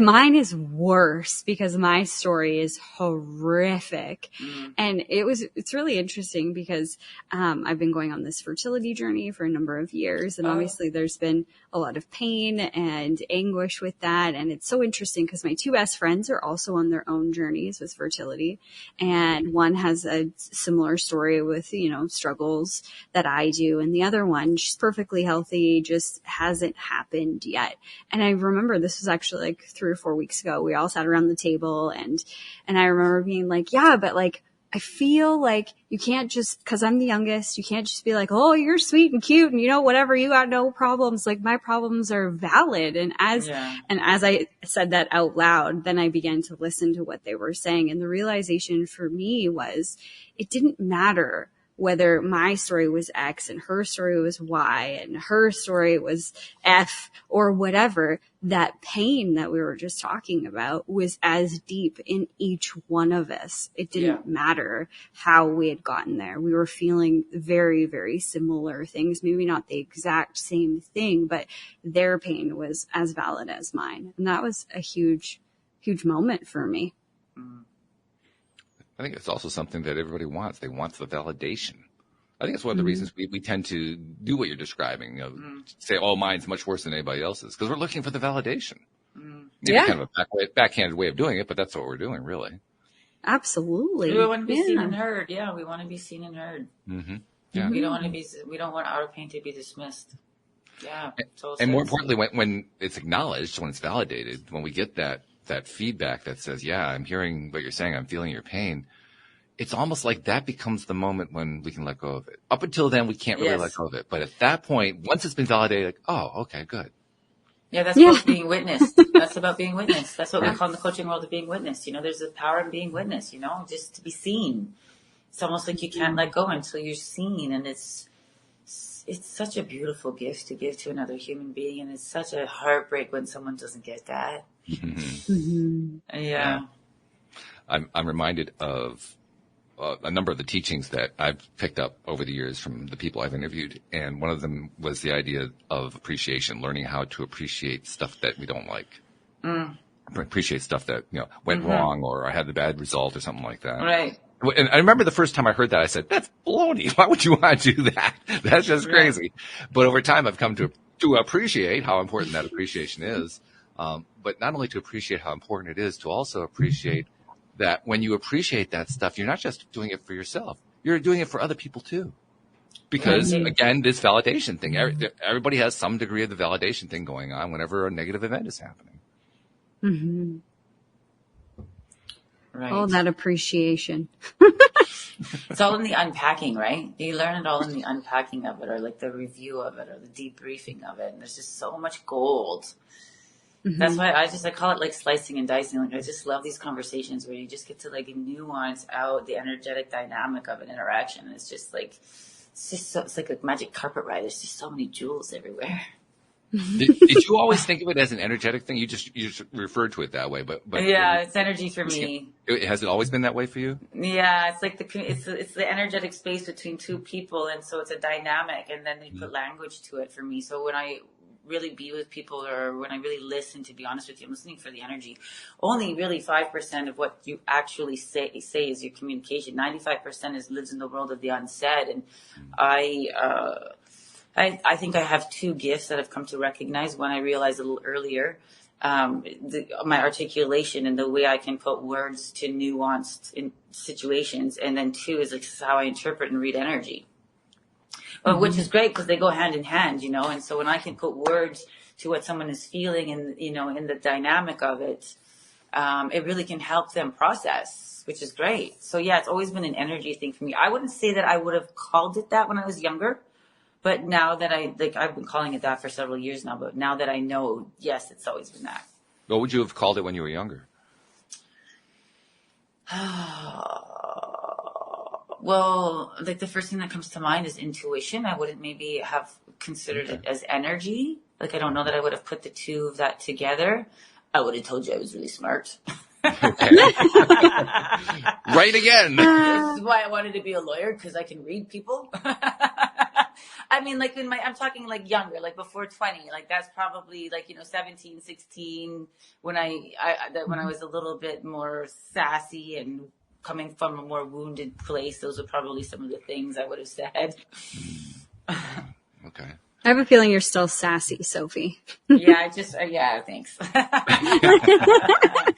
Mine is worse because my story is horrific. And it's really interesting because, I've been going on this fertility journey for a number of years, and obviously there's been a lot of pain and anguish with that. And it's so interesting because my two best friends are also on their own journeys with fertility. And one has a similar story with, struggles that I do. And the other one, she's perfectly healthy, just hasn't happened yet. And I remember this was actually like 3 or 4 weeks ago. We all sat around the table and I remember being like, yeah, but like, I feel like you can't just, cause I'm the youngest, you can't just be like, oh, you're sweet and cute and whatever, you got no problems. Like my problems are valid. And as I said that out loud, then I began to listen to what they were saying. And the realization for me was it didn't matter whether my story was X and her story was Y and her story was F or whatever. That pain that we were just talking about was as deep in each one of us. It didn't matter how we had gotten there. We were feeling very, very similar things, maybe not the exact same thing, but their pain was as valid as mine. And that was a huge, huge moment for me. I think it's also something that everybody wants. They want the validation. I think it's one of the reasons we tend to do what you're describing, say, oh, mine's much worse than anybody else's, because we're looking for the validation. Maybe kind of a backhanded way of doing it, but that's what we're doing, really. Absolutely. We want to be seen and heard. Yeah, we want to be seen and heard. Yeah. We don't want our pain to be dismissed. Yeah. And more importantly, when it's acknowledged, when it's validated, when we get that feedback that says, yeah, I'm hearing what you're saying, I'm feeling your pain, it's almost like that becomes the moment when we can let go of it. Up until then, we can't really let go of it. But at that point, once it's been validated, like, oh, okay, good. Yeah, that's about being witnessed. That's about being witnessed. That's what we call in the coaching world of being witnessed. There's a power in being witnessed, just to be seen. It's almost like you can't let go until you're seen. And it's such a beautiful gift to give to another human being. And it's such a heartbreak when someone doesn't get that. Yeah. I'm reminded of a number of the teachings that I've picked up over the years from the people I've interviewed. And one of them was the idea of appreciation, learning how to appreciate stuff that we don't like. Appreciate stuff that, went wrong, or I had the bad result or something like that. Right. And I remember the first time I heard that, I said, that's baloney. Why would you want to do that? That's just crazy. But over time, I've come to appreciate how important that appreciation is. But not only to appreciate how important it is, to also appreciate that when you appreciate that stuff, you're not just doing it for yourself. You're doing it for other people too. Because again, this validation thing, everybody has some degree of the validation thing going on whenever a negative event is happening. Right. All that appreciation. It's all in the unpacking, right? You learn it all in the unpacking of it, or like the review of it, or the debriefing of it. And there's just so much gold. That's why I call it like slicing and dicing. Like, I just love these conversations where you just get to like nuance out the energetic dynamic of an interaction. And it's just like a magic carpet ride. There's just so many jewels everywhere. Did you always think of it as an energetic thing? You just referred to it that way, but yeah, it's energy for me. Has it always been that way for you? Yeah, it's like it's the energetic space between two people, and so it's a dynamic, and then they put language to it for me. So when I really be with people, or when I really listen, to be honest with you, I'm listening for the energy. Only really 5% of what you actually say is your communication. 95% lives in the world of the unsaid, and I think I have two gifts that I've come to recognize. One I realized a little earlier, my articulation and the way I can put words to nuanced in situations. And then two is like how I interpret and read energy, which is great because they go hand in hand, And so when I can put words to what someone is feeling and, in the dynamic of it, it really can help them process, which is great. So yeah, it's always been an energy thing for me. I wouldn't say that I would have called it that when I was younger. But now that I've been calling it that for several years now, but now that I know, yes, it's always been that. What would you have called it when you were younger? Well, like the first thing that comes to mind is intuition. I wouldn't maybe have considered it as energy. Like, I don't know that I would have put the two of that together. I would have told you I was really smart. Okay. Right again. This is why I wanted to be a lawyer, because I can read people. I mean, like I'm talking like younger, like before 20, like that's probably like, 17, 16, when I was a little bit more sassy and coming from a more wounded place. Those are probably some of the things I would have said. Okay. I have a feeling you're still sassy, Sophie. Yeah, thanks.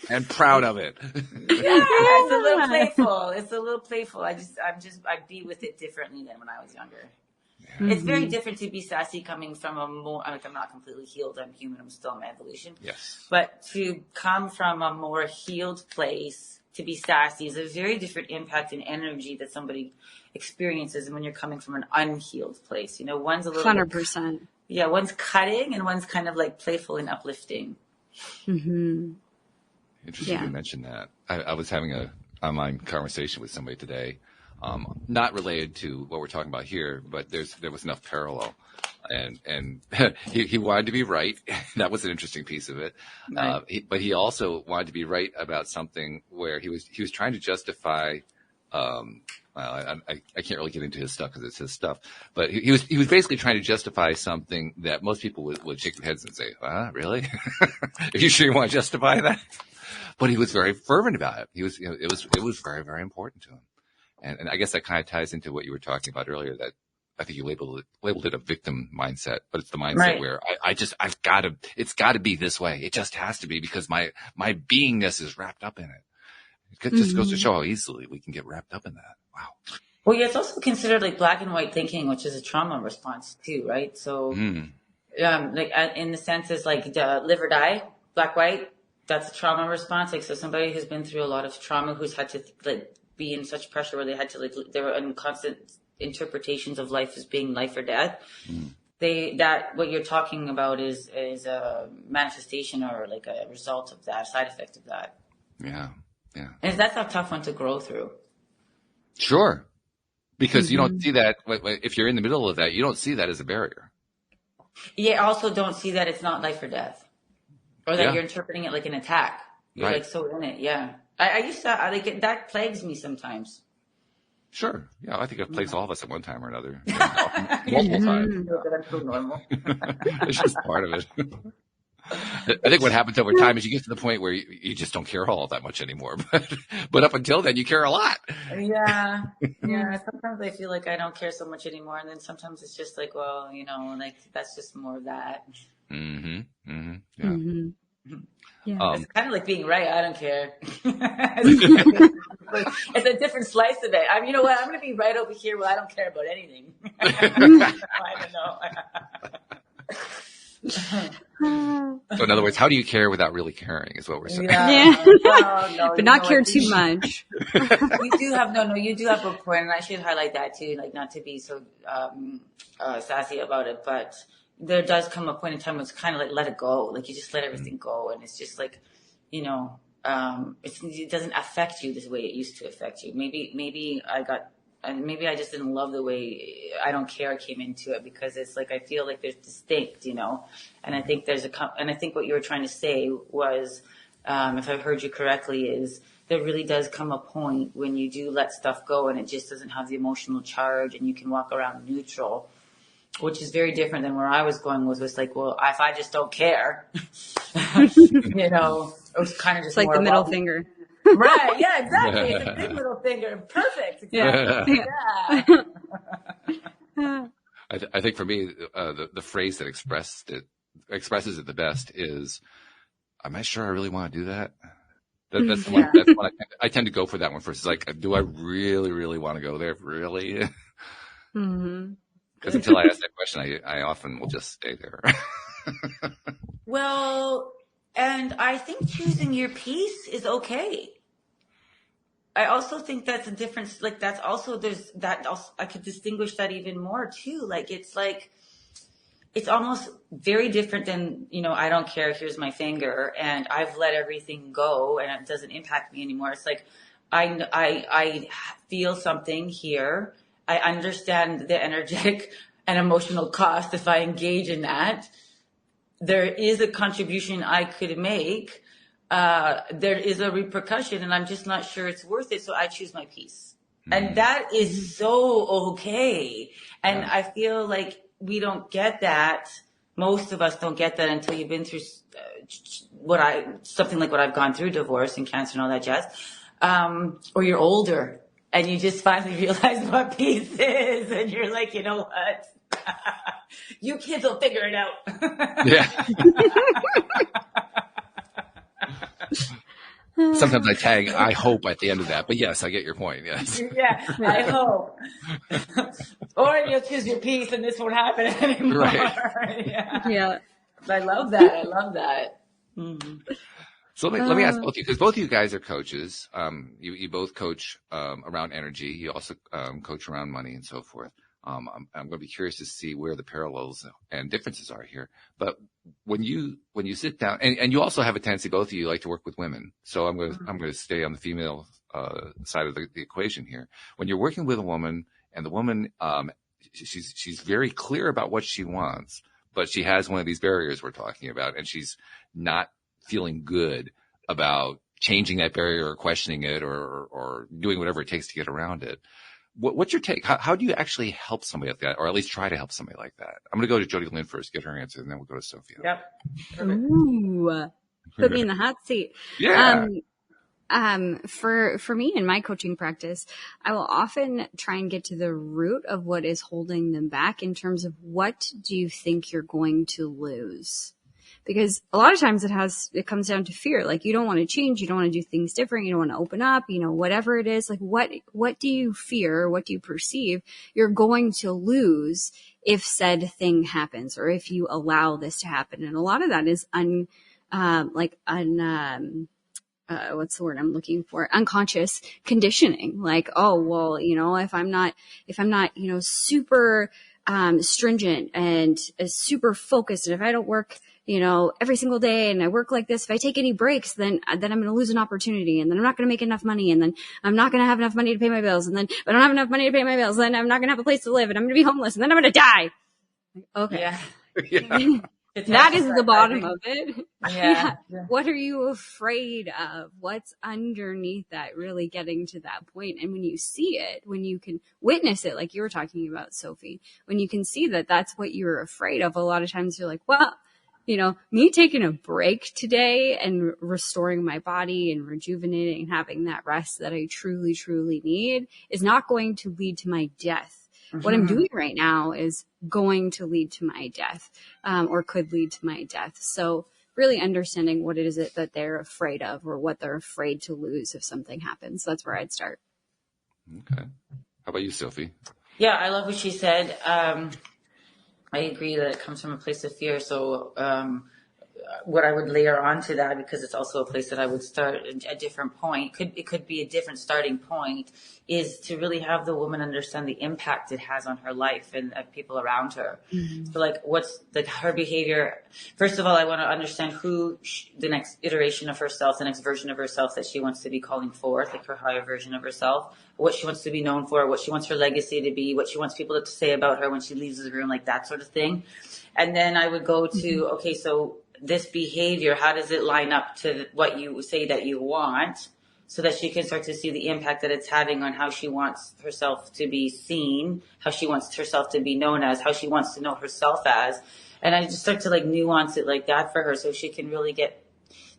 And proud of it. Yeah, it's a little playful. I be with it differently than when I was younger. Yeah. It's very different to be sassy coming from I'm not completely healed. I'm human. I'm still in my evolution. Yes. But to come from a more healed place to be sassy is a very different impact and energy that somebody experiences when you're coming from an unhealed place. One's a little 100%. Yeah, one's cutting and one's kind of like playful and uplifting. Interesting you mentioned that. I was having an online conversation with somebody today, not related to what we're talking about here, but there was enough parallel. And he wanted to be right. That was an interesting piece of it. Right. But he also wanted to be right about something where he was trying to justify, I can't really get into his stuff because it's his stuff, but he was basically trying to justify something that most people would shake their heads and say, really? Are you sure you want to justify that? But he was very fervent about it. It was very, very important to him. And I guess that kind of ties into what you were talking about earlier, that I think you labeled it a victim mindset, but it's the mindset where it's got to be this way. It just has to be, because my beingness is wrapped up in it. It just goes to show how easily we can get wrapped up in that. Wow. Well, yeah, it's also considered like black and white thinking, which is a trauma response too, right? So, like in the sense is like live or die, black, white, that's a trauma response. Like, so somebody who's been through a lot of trauma, who's had to like be in such pressure where they had to like, they were in constant interpretations of life as being life or death. That what you're talking about is a manifestation or like a result of that, side effect of that. Yeah. And that's a tough one to grow through. Sure. Because you don't see that, if you're in the middle of that, you don't see that as a barrier. Yeah, also don't see that it's not life or death. Or that you're interpreting it like an attack. You're like so in it, yeah. I used to, like, that plagues me sometimes. Sure. Yeah, I think it plagues all of us at one time or another. Multiple times. That's so normal. It's just part of it. I think what happens over time is you get to the point where you just don't care all that much anymore. But up until then, you care a lot. Yeah. Sometimes I feel like I don't care so much anymore. And then sometimes it's just like, well, you know, like that's just more of that. Yeah. Yeah. It's kind of like being right. I don't care. It's a different slice of it. You know what? I'm going to be right over here. Well, I don't care about anything. I don't know. So in other words, how do you care without really caring is what we're saying. Yeah. No, but not care too much. You do have a point, and I should highlight that too, like not to be so sassy about it, but there does come a point in time when it's kind of like let it go, like you just let everything go, and it's just like, you know, it doesn't affect you the way it used to affect you. Maybe I just didn't love the way I don't care came into it, because it's like I feel like there's distinct, you know, and I think and I think what you were trying to say was, if I've heard you correctly, is there really does come a point when you do let stuff go and it just doesn't have the emotional charge, and you can walk around neutral, which is very different than where I was going. Was like, well, if I just don't care, you know, it was kind of just like the middle finger. Right. Yeah, exactly. It's a big middle finger. Perfect. Exactly. Yeah. I think for me, the phrase that expresses it the best is, am I sure I really want to do that? That's one I tend to go for that one first. It's like, do I really, really want to go there? Really? Because until I ask that question, I often will just stay there. Well, and I think choosing your peace is okay. I also think that's a difference. Like that's also, there's that also, I could distinguish that even more too. Like, it's almost very different than, you know, I don't care, here's my finger, and I've let everything go and it doesn't impact me anymore. It's like, I feel something here. I understand the energetic and emotional cost if I engage in that. There is a contribution I could make. There is a repercussion, and I'm just not sure it's worth it. So I choose my peace. And that is so okay. And I feel like we don't get that. Most of us don't get that until you've been through something like what I've gone through, divorce and cancer and all that jazz. Or you're older and you just finally realize what peace is. And you're like, you know what? You kids will figure it out. Yeah. Sometimes I tag, I hope at the end of that, but yes, I get your point. Yes. Yeah, I hope. Or you'll choose your peace and this won't happen anymore. Right. Yeah. I love that. Mm-hmm. So let me ask both of you, because both of you guys are coaches. You both coach around energy. You also coach around money and so forth. I'm going to be curious to see where the parallels and differences are here. But when you sit down, and you also have a tendency, both of you like to work with women. So I'm going to stay on the female side of the equation here. When you're working with a woman, and the woman she's very clear about what she wants, but she has one of these barriers we're talking about, and she's not feeling good about changing that barrier or questioning it or doing whatever it takes to get around it. What's your take? How do you actually help somebody like that, or at least try to help somebody like that? I'm going to go to Jodi Lynn first, get her answer, and then we'll go to Sophie. Yep. Ooh, put me in the hot seat. Yeah. For me in my coaching practice, I will often try and get to the root of what is holding them back in terms of what do you think you're going to lose? Because a lot of times it comes down to fear. Like, you don't want to change. You don't want to do things different. You don't want to open up, whatever it is. Like, what do you fear? What do you perceive you're going to lose if said thing happens, or if you allow this to happen? And a lot of that is what's the word I'm looking for? Unconscious conditioning. Like, oh, well, if I'm not, super, stringent and super focused, and if I don't work, every single day, and I work like this, if I take any breaks, then I'm going to lose an opportunity, and then I'm not going to make enough money, and then I'm not going to have enough money to pay my bills, and then if I don't have enough money to pay my bills, then I'm not going to have a place to live, and I'm going to be homeless, and then I'm going to die. Okay. Yeah. Yeah. That is the bottom of it. Yeah. What are you afraid of? What's underneath that, really getting to that point? And when you see it, when you can witness it, like you were talking about, Sophie, when you can see that that's what you're afraid of, a lot of times you're like, well, me taking a break today and restoring my body and rejuvenating and having that rest that I truly, truly need is not going to lead to my death. What I'm doing right now is going to lead to my death, or could lead to my death. So really understanding what it is that they're afraid of, or what they're afraid to lose if something happens. That's where I'd start. Okay. How about you, Sophie? Yeah, I love what she said. I agree that it comes from a place of fear. So what I would layer onto that, because it's also a place that I would start a different point. It could be a different starting point, is to really have the woman understand the impact it has on her life and people around her. Mm-hmm. So like, what's her behavior? First of all, I want to understand who the next iteration of herself, the next version of herself that she wants to be calling forth, like her higher version of herself, what she wants to be known for, what she wants her legacy to be, what she wants people to say about her when she leaves the room, like that sort of thing. And then I would go to, okay, so this behavior, how does it line up to what you say that you want, so that she can start to see the impact that it's having on how she wants herself to be seen, how she wants herself to be known as, how she wants to know herself as. And I just start to like nuance it like that for her, so she can really get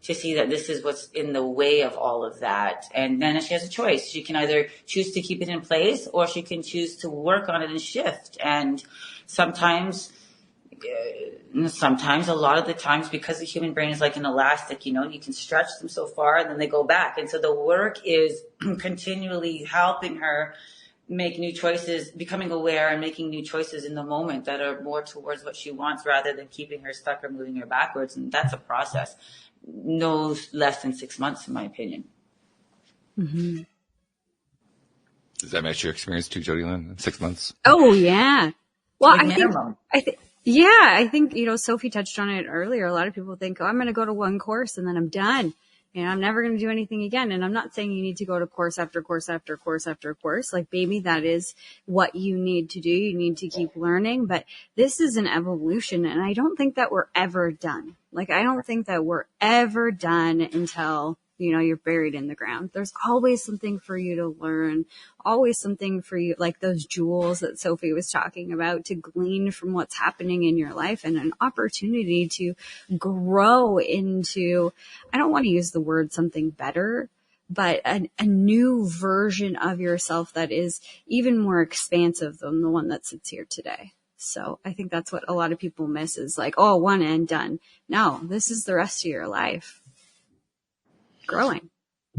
to see that this is what's in the way of all of that. And then she has a choice. She can either choose to keep it in place, or she can choose to work on it and shift. And sometimes, a lot of the times, because the human brain is like an elastic, you can stretch them so far and then they go back. And so the work is continually helping her make new choices, becoming aware and making new choices in the moment that are more towards what she wants, rather than keeping her stuck or moving her backwards. And that's a process, no less than 6 months, in my opinion. Mm-hmm. Does that match your experience too, JodieLynn? 6 months? Oh, yeah. Well, Like I think, Sophie touched on it earlier. A lot of people think, I'm going to go to one course and then I'm done. I'm never going to do anything again. And I'm not saying you need to go to course after course after course after course. Like, baby, that is what you need to do. You need to keep learning. But this is an evolution. And I don't think that we're ever done. Like, I don't think that we're ever done until, you're buried in the ground. There's always something for you to learn, always something for you, like those jewels that Sophie was talking about, to glean from what's happening in your life, and an opportunity to grow into, I don't want to use the word something better, but a new version of yourself that is even more expansive than the one that sits here today. So I think that's what a lot of people miss, is like, oh, one and done. No, this is the rest of your life. Growing.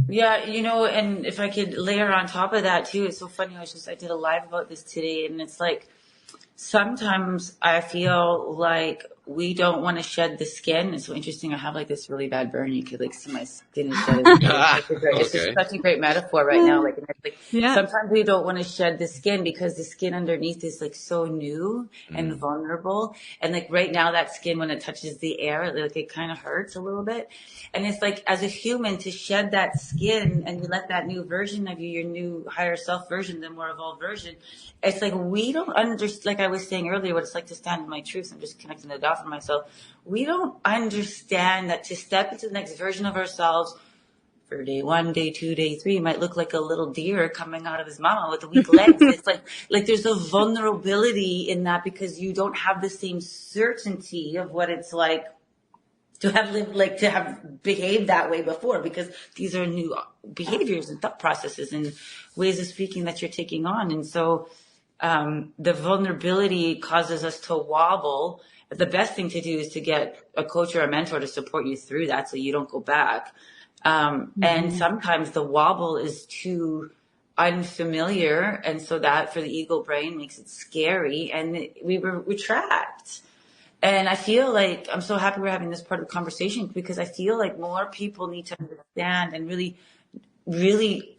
Yeah, and if I could layer on top of that too, it's so funny. I did a live about this today, and it's like, sometimes I feel like we don't want to shed the skin. It's so interesting. I have like this really bad burn. You could like see my skin instead of it's just such a great metaphor right now. Sometimes we don't want to shed the skin because the skin underneath is like so new and vulnerable. And like right now, that skin, when it touches the air, like it kind of hurts a little bit. And it's like, as a human, to shed that skin and you let that new version of you, your new higher self version, the more evolved version, it's like we don't understand, like I was saying earlier, what it's like to stand in my truth. I'm just connecting the dots for myself. We don't understand that to step into the next version of ourselves for day 1, day 2, day 3 might look like a little deer coming out of his mama with weak legs. It's like there's a vulnerability in that, because you don't have the same certainty of what it's like to have lived, like to have behaved that way before, because these are new behaviors and thought processes and ways of speaking that you're taking on. And so the vulnerability causes us to wobble. The best thing to do is to get a coach or a mentor to support you through that so you don't go back. And sometimes the wobble is too unfamiliar. And so that for the ego brain makes it scary, and we retract. And I feel like I'm so happy we're having this part of the conversation, because I feel like more people need to understand and really, really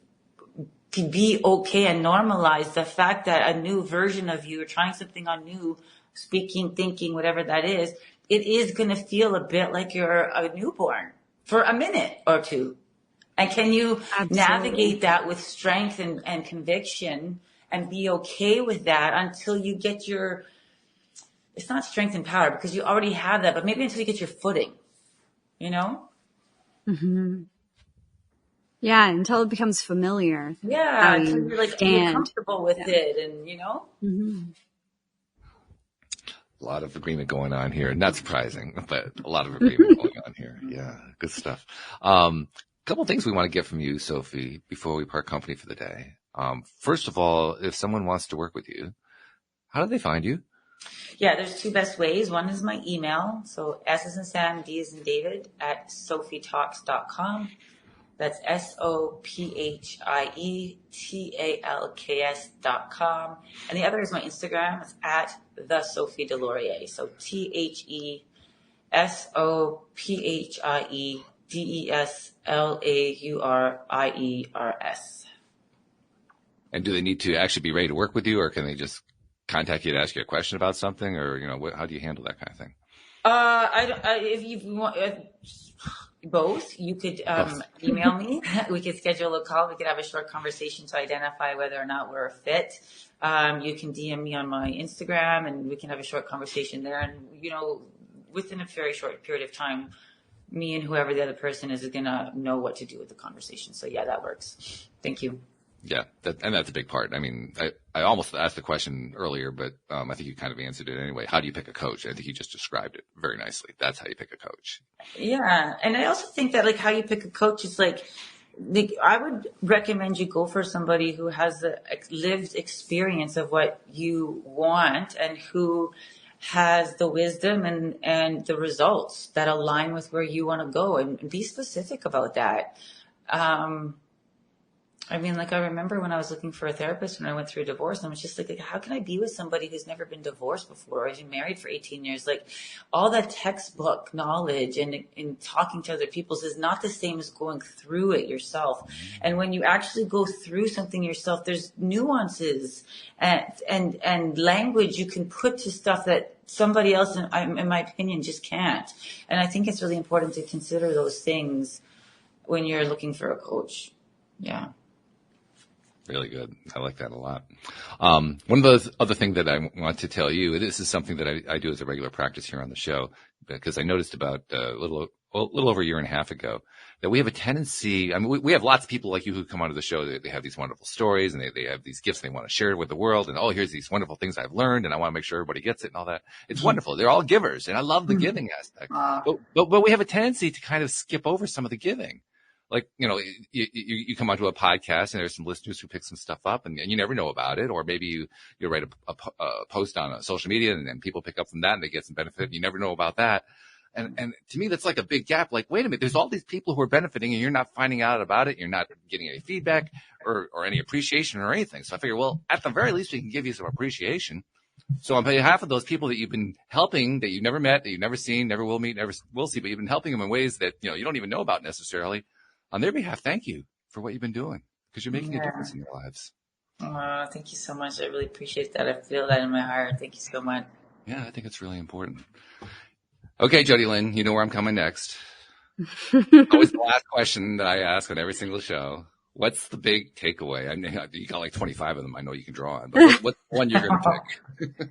to be okay and normalize the fact that a new version of you, or trying something on new, speaking, thinking, whatever that is, it is going to feel a bit like you're a newborn for a minute or two. And can you navigate that with strength and conviction and be okay with that until you get your, it's not strength and power because you already have that, but maybe until you get your footing, you know? Mm-hmm. Yeah, until it becomes familiar. Yeah, until you're like you're comfortable with it, and you know. Mm-hmm. A lot of agreement going on here. Not surprising, but a lot of agreement going on here. Yeah, good stuff. Couple of things we want to get from you, Sophie, before we part company for the day. First of all, if someone wants to work with you, how do they find you? Yeah, there's two best ways. One is my email. So S as in Sam, D as in David at sophietalks.com. That's SophieTalks.com. And the other is my Instagram. It's at the Sophie Deslauriers. So TheSophieDeslauriers. And do they need to actually be ready to work with you, or can they just contact you to ask you a question about something, or, you know, how do you handle that kind of thing? If you want both, you could email me. We could schedule a call. We could have a short conversation to identify whether or not we're a fit. You can DM me on my Instagram, and we can have a short conversation there. And, you know, within a very short period of time, me and whoever the other person is going to know what to do with the conversation. So, yeah, that works. Thank you. Yeah, and that's a big part. I mean, I almost asked the question earlier, but I think you kind of answered it anyway. How do you pick a coach? I think you just described it very nicely. That's how you pick a coach. Yeah, and I also think that, like, how you pick a coach is like I would recommend you go for somebody who has the lived experience of what you want, and who has the wisdom and the results that align with where you want to go, and be specific about that. I mean, like, I remember when I was looking for a therapist when I went through a divorce, and I was just like, how can I be with somebody who's never been divorced before, or has been married for 18 years? Like, all that textbook knowledge and talking to other people is not the same as going through it yourself. And when you actually go through something yourself, there's nuances and language you can put to stuff that somebody else, in my opinion, just can't. And I think it's really important to consider those things when you're looking for a coach. Yeah. Really good. I like that a lot. One of those other things that I want to tell you, this is something that I do as a regular practice here on the show, because I noticed about a little over a year and a half ago that we have a tendency. I mean, we have lots of people like you who come onto the show. They have these wonderful stories, and they have these gifts they want to share with the world. And, here's these wonderful things I've learned, and I want to make sure everybody gets it and all that. It's wonderful. They're all givers, and I love the giving aspect. But we have a tendency to kind of skip over some of the giving. Like, you know, you come onto a podcast and there's some listeners who pick some stuff up, and you never know about it. Or maybe you write a post on social media, and then people pick up from that and they get some benefit, and you never know about that. And to me, that's like a big gap. Like, wait a minute, there's all these people who are benefiting, and you're not finding out about it. You're not getting any feedback or any appreciation or anything. So I figure, well, at the very least, we can give you some appreciation. So on behalf of those people that you've been helping, that you've never met, that you've never seen, never will meet, never will see, but you've been helping them in ways that, you know, you don't even know about necessarily. On their behalf, thank you for what you've been doing, because you're making a difference in their lives. Thank you so much. I really appreciate that. I feel that in my heart. Thank you so much. Yeah, I think it's really important. Okay, JodieLynn, you know where I'm coming next. Always the last question that I ask on every single show. What's the big takeaway? I mean, you got like 25 of them I know you can draw on, but what's the one you're going to pick?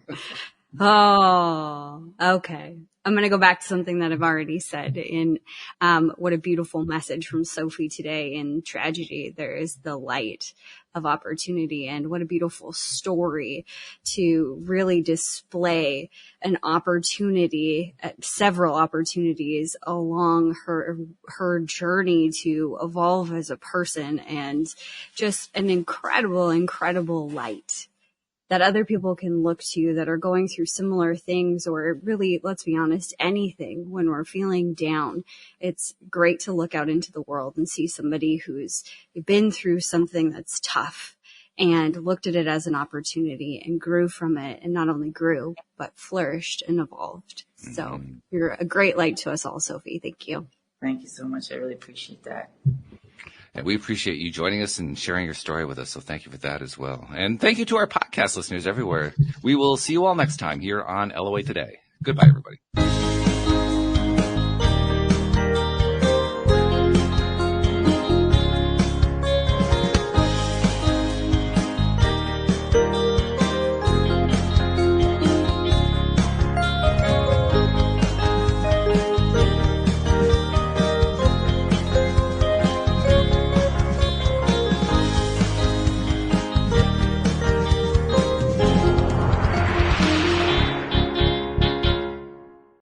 Oh, okay. I'm going to go back to something that I've already said in what a beautiful message from Sophie today. In tragedy, there is the light of opportunity, and what a beautiful story to really display an opportunity, several opportunities along her journey to evolve as a person, and just an incredible light that other people can look to that are going through similar things, or really, let's be honest, anything. When we're feeling down, it's great to look out into the world and see somebody who's been through something that's tough and looked at it as an opportunity and grew from it, and not only grew, but flourished and evolved. So you're a great light to us all, Sophie. Thank you. Thank you so much. I really appreciate that. And we appreciate you joining us and sharing your story with us. So thank you for that as well. And thank you to our podcast listeners everywhere. We will see you all next time here on LOA Today. Goodbye, everybody.